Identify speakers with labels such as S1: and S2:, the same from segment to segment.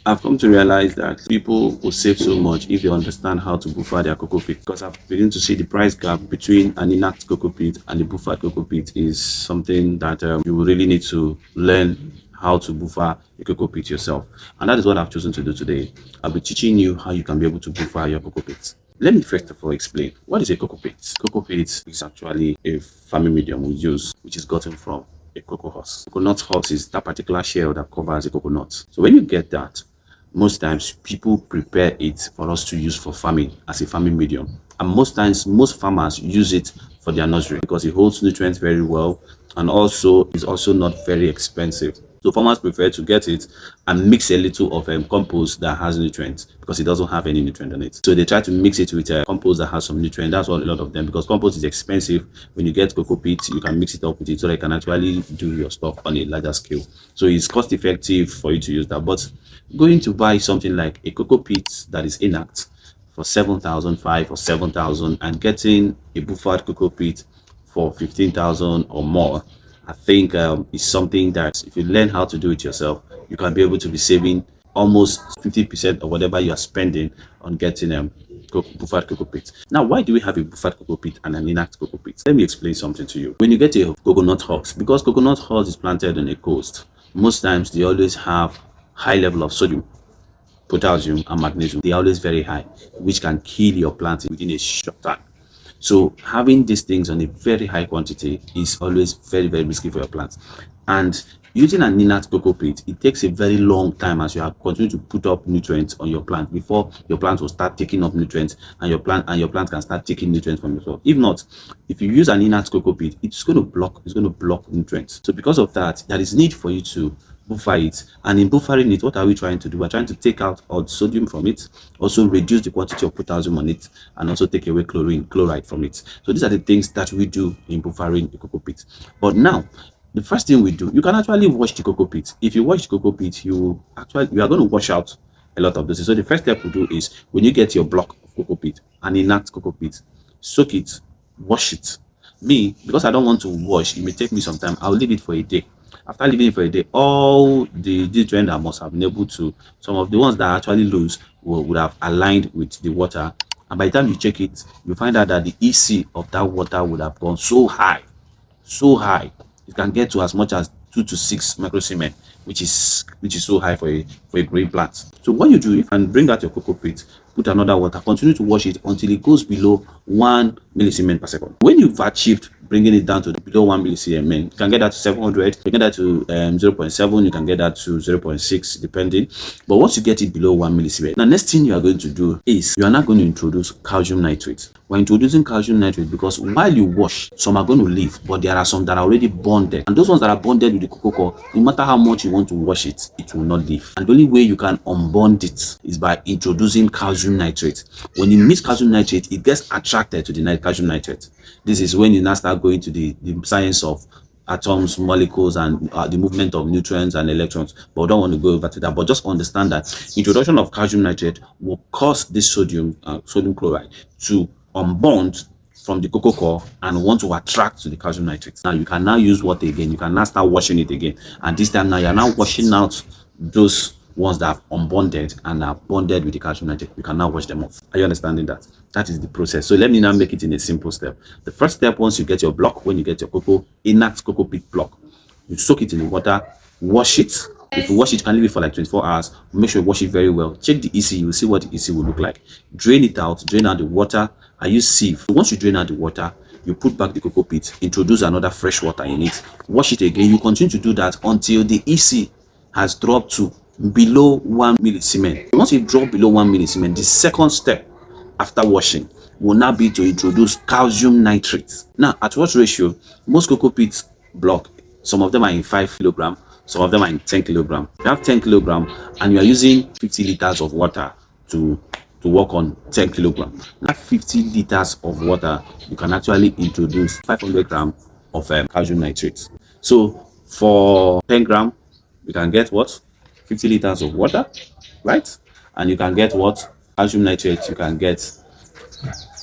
S1: I've come to realize that people will save so much if they understand how to buffer their cocoa peat, because I've begun to see the price gap between an inert cocoa peat and the buffered cocoa peat is something that you will really need to learn how to buffer a cocoa peat yourself. And that is what I've chosen to do today. I'll be teaching you how you can be able to buffer your cocoa peat. Let me first of all explain what is a cocoa peat. Cocoa peat is actually a farming medium we use, which is gotten from a cocoa husk. Coconut husk is that particular shell that covers a coconut. So when you get that, most times people prepare it for us to use for farming as a farming medium, and most times most farmers use it for their nursery because it holds nutrients very well and also is also not very expensive. So farmers prefer to get it and mix a little of compost that has nutrients because it doesn't have any nutrient on it. So they try to mix it with compost that has some nutrient. That's what a lot of them, because compost is expensive. When you get cocoa peat, you can mix it up with it so that you can actually do your stuff on a larger scale. So it's cost effective for you to use that. But going to buy something like a cocoa peat that is inert for 7,500 or 7,000 and getting a buffered cocoa peat for 15,000 or more, I think is something that if you learn how to do it yourself, you can be able to be saving almost 50% of whatever you are spending on getting buffered cocoa peat. Now, why do we have a buffered cocoa peat and an inert cocoa peat? Let me explain something to you. When you get a coconut husk, because coconut husk is planted on a coast, most times they always have high level of sodium, potassium, and magnesium. They are always very high, which can kill your plant within a short time. So having these things on a very high quantity is always very, very risky for your plants. And using an inert cocoa peat, it takes a very long time as you are continuing to put up nutrients on your plant before your plant will start taking up nutrients and your plant can start taking nutrients from yourself. If not, if you use an inert cocoa peat, it's going to block nutrients. So because of that, there is need for you to buffer it, and in buffering it, what are we trying to do? We're trying to take out all the sodium from it, also reduce the quantity of potassium on it, and also take away chloride from it. So these are the things that we do in buffering the cocoa peat. But now the first thing we do, you can actually wash the cocoa peat. If you wash the cocoa peat, you are going to wash out a lot of this. So the first step we do is, when you get your block of cocoa peat, an inert cocoa peat, soak it, wash it. Me, because I don't want to wash, it may take me some time, I'll leave it for a day. After leaving it for a day, all the nutrients that must have been able to, some of the ones that are actually loose would have aligned with the water, and by the time you check it, you find out that the EC of that water would have gone so high. It can get to as much as 2 to 6 microsiemens, which is so high for a green plant. So what you do, you can bring out your cocoa peat, put another water, continue to wash it until it goes below 1 millisiemens per second. When you've achieved bringing it down to below 1 millisiemens, you can get that to 700, you can get that to 0.7, you can get that to 0.6 depending. But once you get it below 1 millisiemens, the next thing you are going to do is you are now going to introduce calcium nitrate. We're introducing calcium nitrate because while you wash, some are going to leave, but there are some that are already bonded, and those ones that are bonded with the cocoa coir, no matter how much you want to wash it, it will not leave. And the only way you can unbond it is by introducing calcium nitrate. When you mix calcium nitrate, it gets attracted to the calcium nitrate. This is when you now start going to the science of atoms, molecules, and the movement of neutrons and electrons, but we don't want to go over to that. But just understand that introduction of calcium nitrate will cause this sodium chloride to unbond from the cocoa coir and want to attract to the calcium nitrate. Now you can now use water again, you can now start washing it again, and this time now you are now washing out those ones that have unbonded and are bonded with the calcium nitrate. You can now wash them off. Are you understanding that? That is the process. So let me now make it in a simple step. The first step, once you get your block, when you get your inert cocoa peat block, you soak it in the water, wash it. If you wash it, you can leave it for like 24 hours. Make sure you wash it very well. Check the EC, you will see what the EC will look like. Drain it out, drain out the water, and use sieve. Once you drain out the water, you put back the cocoa peat, introduce another fresh water in it, wash it again. You continue to do that until the EC has dropped to below 1 millisiemens. Once it drops below 1 millisiemens, the second step after washing will now be to introduce calcium nitrate. Now, at what ratio? Most cocoa peat block, some of them are in 5 kilograms, some of them are in 10 kilograms. If you have 10 kilograms and you are using 50 liters of water to work on 10 kilograms, that 50 liters of water, you can actually introduce 500 grams of calcium nitrate. So for 10 grams, you can get what? 50 liters of water, right? And you can get what? Calcium nitrate, you can get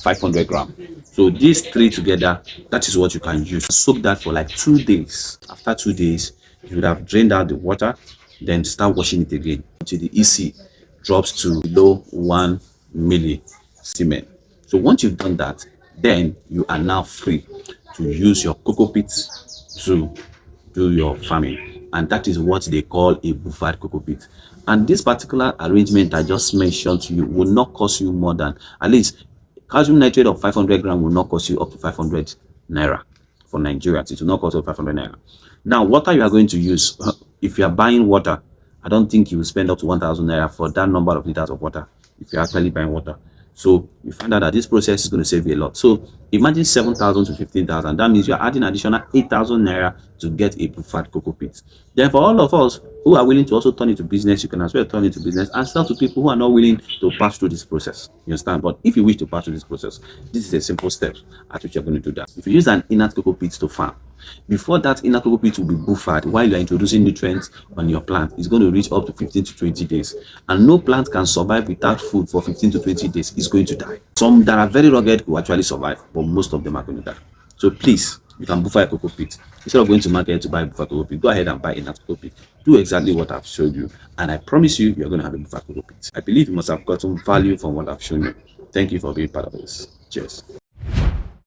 S1: 500 grams. So these three together, that is what you can use. Soak that for like 2 days. After 2 days, you would have drained out the water, then start washing it again until the EC drops to below 1 millisiemen. So once you've done that, then you are now free to use your Cocopeat to do your farming, and that is what they call a buffered Cocopeat. And this particular arrangement I just mentioned to you will not cost you more than, at least calcium nitrate of 500 grams will not cost you up to 500 naira. For Nigeria, it will not cost you 500 naira. Now, water you are going to use, if you are buying water, I don't think you will spend up to 1,000 naira for that number of liters of water if you're actually buying water. So you find out that this process is going to save you a lot. So imagine 7,000 to 15,000. That means you're adding additional 8,000 naira to get a buffered Cocopeat. Then for all of us who are willing to also turn it to business, you can as well turn it to business and sell to people who are not willing to pass through this process. You understand? But if you wish to pass through this process, this is a simple step at which you're going to do that. If you use an inert Cocopeat to farm, before that inert Cocopeat will be buffered while you're introducing nutrients on your plant, it's going to reach up to 15 to 20 days. And no plant can survive without food for 15 to 20 days. It's going to die. Some that are very rugged will actually survive, but most of them are going to die. So please, you can buffer a Cocopeat. Instead of going to market to buy buffer Cocopeat, go ahead and buy inert Cocopeat. Do exactly what I've showed you, and I promise you, you're going to have a buffer Cocopeat. I believe you must have gotten value from what I've shown you. Thank you for being part of this. Cheers.